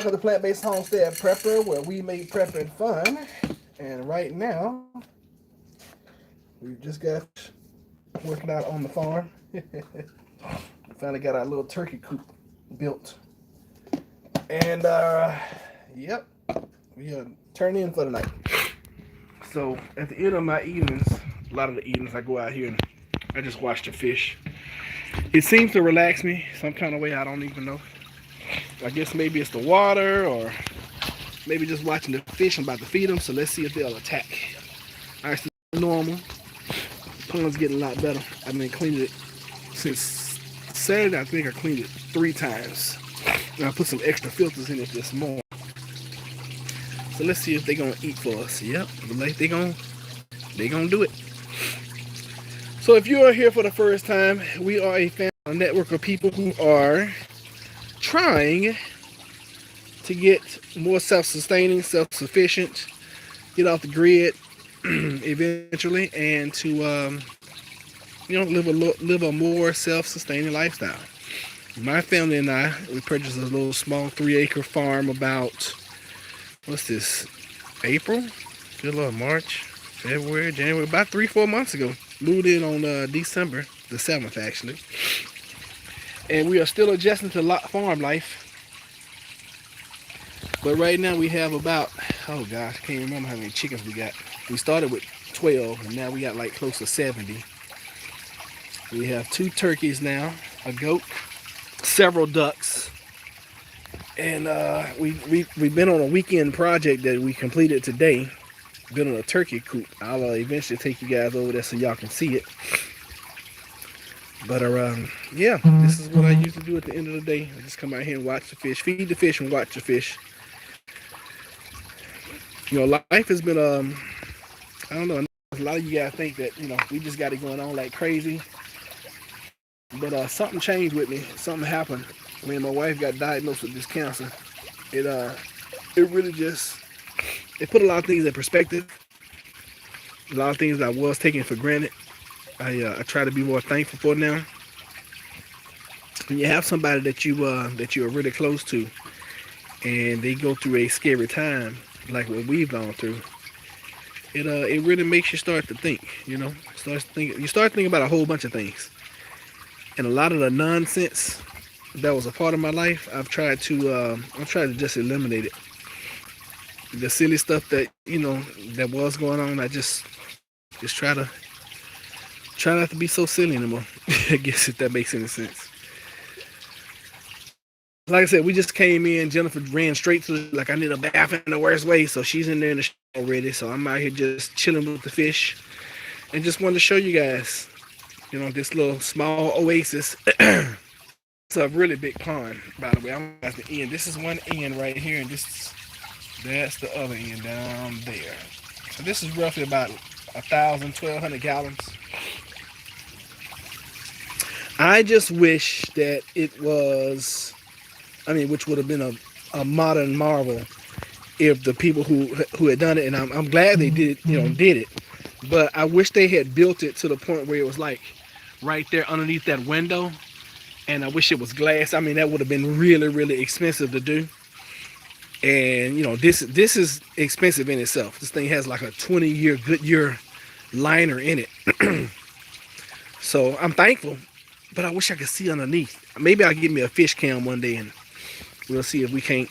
For the plant-based homestead prepper, where we make prepping fun. And right now, we just got working out on the farm. Finally got our little turkey coop built. And yep, we are turning in for the night. So at the end of my evenings, a lot of the evenings I go out here and I just watch the fish. It seems to relax me some kind of way, I don't even know. I guess maybe it's the water, or maybe just watching the fish. I'm about to feed them, so let's see if they'll attack. All right, so normal. The pond's getting a lot better. I've been cleaning it since Saturday. I think I cleaned it 3 times. And I put some extra filters in it this morning. So let's see if they're gonna eat for us. Yep, like they gonna do it. So if you are here for the first time, we are a family, a network of people who are trying to get more self-sustaining, self-sufficient, get off the grid eventually, and to live a more self-sustaining lifestyle. My family and I, we purchased a little small 3-acre farm about, what's this, April? Good Lord, March, February, January, about 3-4 months ago. Moved in on December the 7th, actually. And we are still adjusting to farm life. But right now we have about, oh gosh, I can't remember how many chickens we got. We started with 12, and now we got like close to 70. We have 2 turkeys now, a goat, several ducks. And we've been on a weekend project that we completed today. Been on a turkey coop. I'll eventually take you guys over there so y'all can see it. But yeah, this is what I usually do at the end of the day. I just come out here and watch the fish, feed the fish, and watch the fish. You know, life has been I don't know. A lot of you guys think that we just got it going on like crazy. But something changed with me. Something happened when my wife got diagnosed with this cancer. It really just put a lot of things in perspective. A lot of things that I was taking for granted. I try to be more thankful for now. When you have somebody that you are really close to, and they go through a scary time like what we've gone through, it really makes you start to think. You start thinking about a whole bunch of things, and a lot of the nonsense that was a part of my life, I've tried to just eliminate it. The silly stuff that that was going on, I just try not to be so silly anymore. I guess, if that makes any sense. Like I said, we just came in. Jennifer ran straight to like I need a bath in the worst way, so she's in there in the shower already. So I'm out here just chilling with the fish, and just wanted to show you guys, this little small oasis. It's a really big pond, by the way. I'm at the end. This is one end right here, and that's the other end down there. So this is roughly about 1,200 gallons. I just wish that it was, which would have been a modern marvel if the people who had done it, and I'm glad they did it, but I wish they had built it to the point where it was like right there underneath that window, and I wish it was glass. That would have been really, really expensive to do. And this is expensive in itself. This thing has like a 20-year Goodyear liner in it. So I'm thankful, but I wish I could see underneath. Maybe I'll get me a fish cam one day, and we'll see if we can't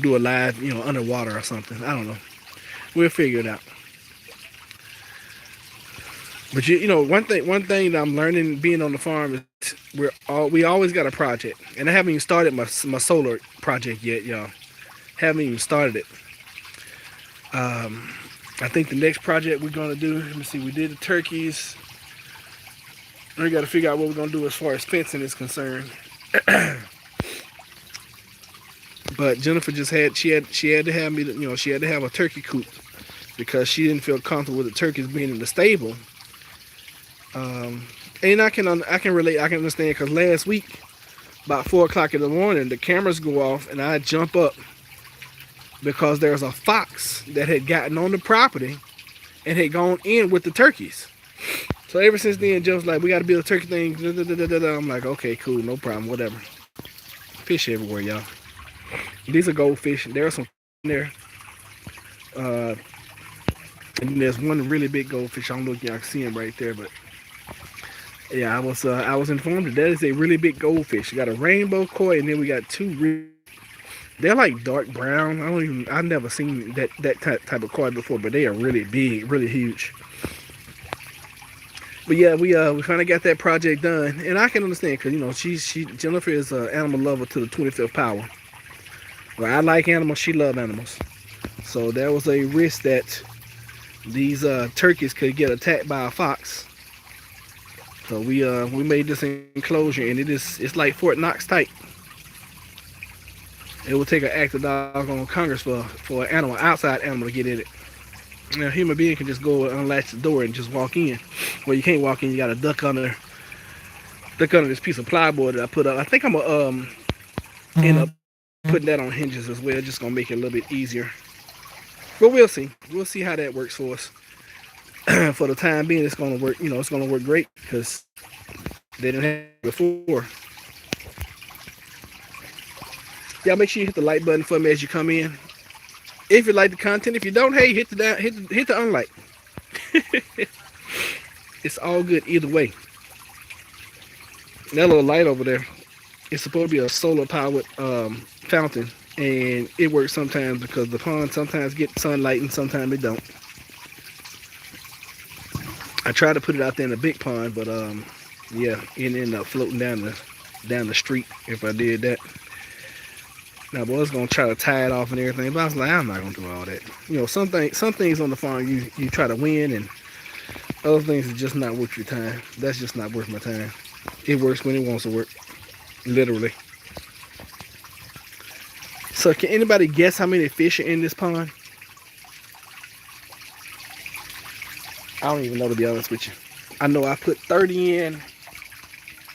do a live, underwater or something. I don't know. We'll figure it out. But one thing that I'm learning being on the farm is we always got a project, and I haven't even started my solar project yet, y'all. Haven't even started it. I think the next project we're gonna do. Let me see. We did the turkeys. We got to figure out what we're gonna do as far as fencing is concerned. But Jennifer she had to have me. She had to have a turkey coop because she didn't feel comfortable with the turkeys being in the stable. And I can relate. I can understand, because last week, about 4 o'clock in the morning, the cameras go off and I jump up because there's a fox that had gotten on the property and had gone in with the turkeys. So ever since then, Jeff's like, we got to build a turkey thing. I'm like, okay, cool, no problem, whatever. Fish everywhere, y'all. These are goldfish. There are some in there. Uh, and there's one really big goldfish. I don't know if y'all can see him right there, but yeah, I was informed that that is a really big goldfish. We got a rainbow koi, and then we got two. They're like dark brown. I've never seen that type of koi before, but they are really big, really huge. But yeah, we finally got that project done, and I can understand because she Jennifer is an animal lover to the 25th power. Well, I like animals, she love animals, so there was a risk that these turkeys could get attacked by a fox. So we made this enclosure, and it's like Fort Knox type. It will take an act of doggone Congress for an animal, outside animal, to get in it. Now, a human being can just go unlatch the door and just walk in. Well, you can't walk in. You got to duck under this piece of plywood that I put up. I think I'm gonna end up putting that on hinges as well, just gonna make it a little bit easier. But we'll see. We'll see how that works for us. For the time being, it's gonna work. It's gonna work great because they didn't have it before. Y'all make sure you hit the like button for me as you come in. If you like the content, if you don't, hey, hit the unlike. It's all good either way. That little light over there, it's supposed to be a solar powered fountain, and it works sometimes because the pond sometimes get sunlight and sometimes it don't. I tried to put it out there in the big pond, but yeah, it ended up floating down the street if I did that. Now, boy, I was gonna try to tie it off and everything, but I was like, I'm not gonna do all that. Some things on the farm you try to win, and other things is just not worth your time. That's just not worth my time. It works when it wants to work, literally. So, can anybody guess how many fish are in this pond? I don't even know, to be honest with you. I know I put 30 in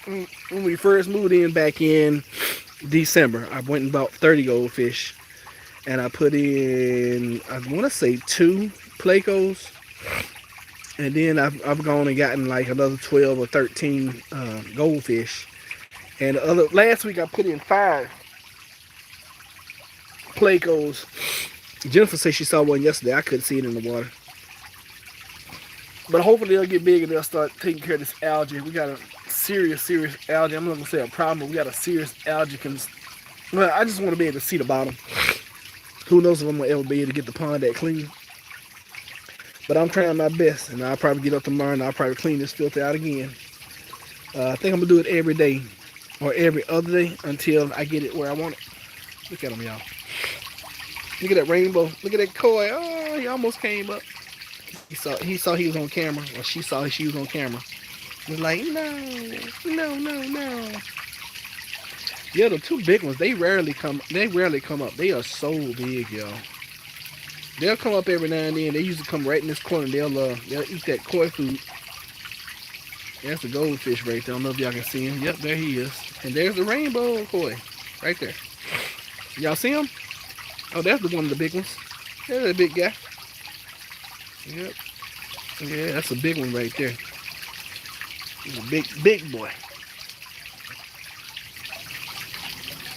when we first moved in back in December. I went and bought 30 goldfish, and I put in, I want to say 2 Plecos, and then I've gone and gotten like another 12 or 13 goldfish. And last week I put in 5 Plecos. Jennifer said she saw one yesterday. I couldn't see it in the water. But hopefully they'll get big and they'll start taking care of this algae. We got a serious algae. I'm not going to say a problem, but we got a serious algae. Well, I just want to be able to see the bottom. Who knows if I'm going to ever be able to get the pond that clean. But I'm trying my best, and I'll probably get up tomorrow and I'll probably clean this filter out again. I think I'm going to do it every day or every other day until I get it where I want it. Look at them, y'all. Look at that rainbow. Look at that koi. Oh, he almost came up. He saw he was on camera, or she saw she was on camera. He was like, no. Yeah, the 2 big ones, they rarely come up. They are so big, y'all. They'll come up every now and then. They usually come right in this corner. They'll eat that koi food. That's the goldfish right there. I don't know if y'all can see him. Yep, there he is. And there's the rainbow koi right there. Y'all see him? Oh, that's one of the big ones. There's a big guy. Yep. Yeah, that's a big one right there. He's a big boy.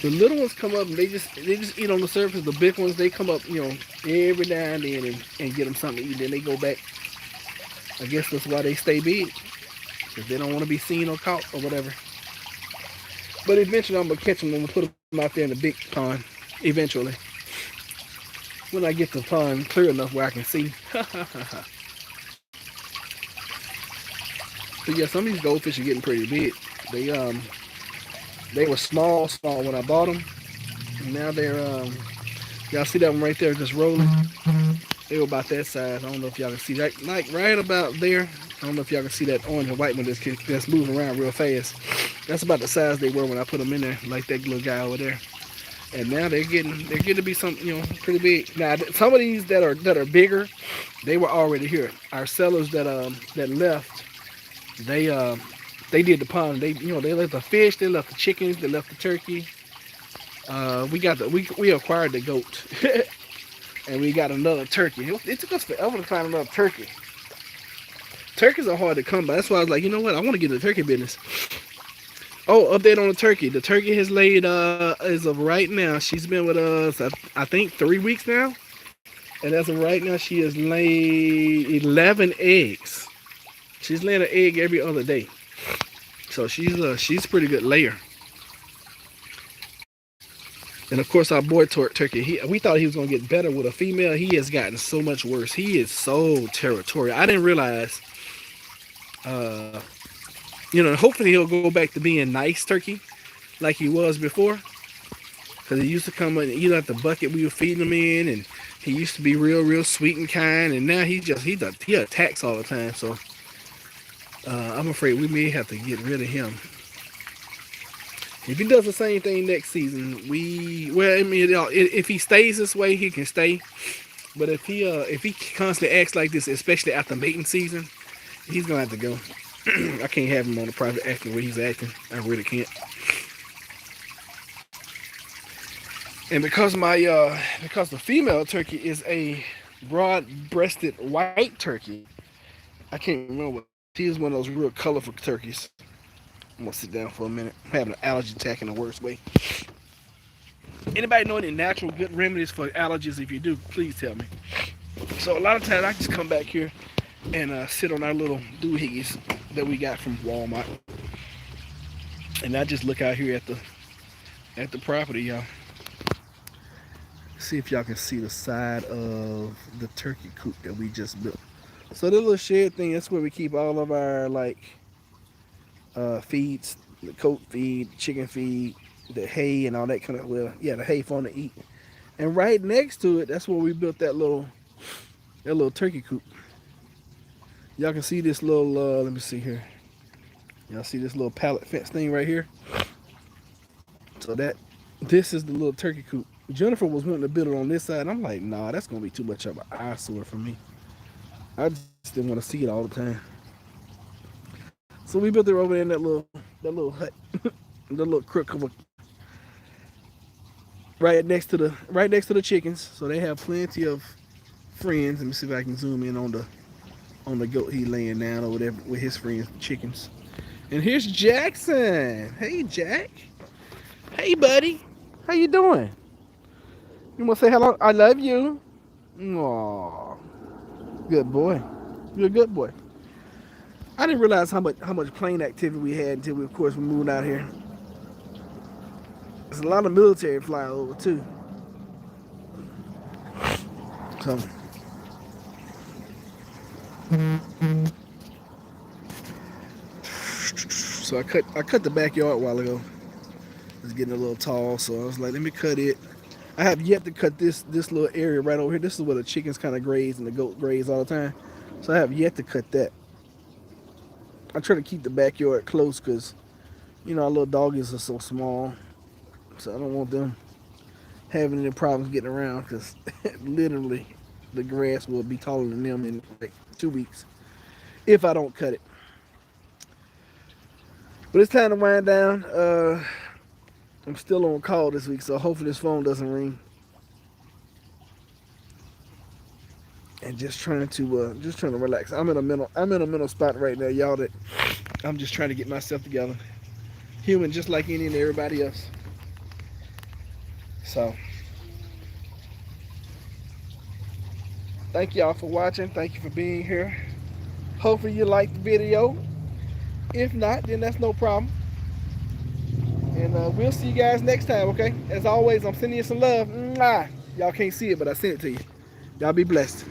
The little ones come up and they just eat on the surface. The big ones, they come up, every now and then and get them something to eat. Then they go back. I guess that's why they stay big, because they don't want to be seen or caught or whatever. But eventually I'm gonna catch them and put them out there in the big pond. Eventually, when I get the pond clear enough where I can see. But yeah, some of these goldfish are getting pretty big. They were small when I bought them. And now they're y'all see that one right there just rolling? They were about that size. I don't know if y'all can see that. Like right about there. I don't know if y'all can see that orange and white one that's moving around real fast. That's about the size they were when I put them in there, like that little guy over there. And now they're getting to be something, pretty big. Now some of these that are bigger, they were already here. Our sellers that left, they did the pond. They left the fish, they left the chickens, they left the turkey. We acquired the goat, and we got another turkey. It took us forever to find another turkey. Turkeys are hard to come by. That's why I was like, you know what? I want to get in the turkey business. Oh, update on the turkey. The turkey has laid, as of right now, she's been with us, I think 3 weeks now. And as of right now, she has laid 11 eggs. She's laying an egg every other day. So she's a pretty good layer. And of course, our boy turkey, we thought he was gonna get better with a female. He has gotten so much worse. He is so territorial. I didn't realize, uh, hopefully he'll go back to being nice turkey like he was before. Because he used to come and eat out the bucket we were feeding him in, and he used to be real, real sweet and kind. And now he attacks all the time. So I'm afraid we may have to get rid of him. If he does the same thing next season, I mean, if he stays this way, he can stay. But if he constantly acts like this, especially after mating season, he's gonna have to go. I can't have him on the private acting the way he's acting. I really can't. And because the female turkey is a broad-breasted white turkey, I can't remember. She is one of those real colorful turkeys. I'm gonna sit down for a minute. I'm having an allergy attack in the worst way. Anybody know any natural good remedies for allergies? If you do, please tell me. So a lot of times I just come back here and sit on our little doohickeys that we got from Walmart, and I just look out here at the property, y'all. See if y'all can see the side of the turkey coop that we just built. So the little shed thing, that's where we keep all of our feeds, the goat feed, chicken feed, the hay and all that kind of, the hay for them to eat. And right next to it, that's where we built that little turkey coop. Y'all can see this little, let me see here. Y'all see this little pallet fence thing right here? So this is the little turkey coop. Jennifer was wanting to build it on this side. I'm like, nah, that's gonna be too much of an eyesore for me. I just didn't want to see it all the time. So we built it over there in that little hut, the little crook of a, right next to the chickens. So they have plenty of friends. Let me see if I can zoom in on the goat he laying down over there with his friends, chickens. And here's Jackson. Hey, Jack. Hey, buddy. How you doing? You want to say hello? I love you. Aww. Good boy. You're a good boy. I didn't realize how much plane activity we had until of course, we moved out here. There's a lot of military flying over too. So I cut the backyard a while ago. It's getting a little tall, so I was like, let me cut it. I have yet to cut this little area right over here. This is where the chickens kind of graze and the goat graze all the time. So I have yet to cut that. I try to keep the backyard close because, our little doggies are so small. So I don't want them having any problems getting around because literally the grass will be taller than them in like 2 weeks if I don't cut it. But it's time to wind down. I'm still on call this week, so hopefully this phone doesn't ring. And just trying to relax. I'm in a mental spot right now, y'all, that I'm just trying to get myself together. Human, just like any and everybody else. So, thank y'all for watching. Thank you for being here. Hopefully you liked the video. If not, then that's no problem. And we'll see you guys next time, okay? As always, I'm sending you some love. Mwah. Y'all can't see it, but I sent it to you. Y'all be blessed.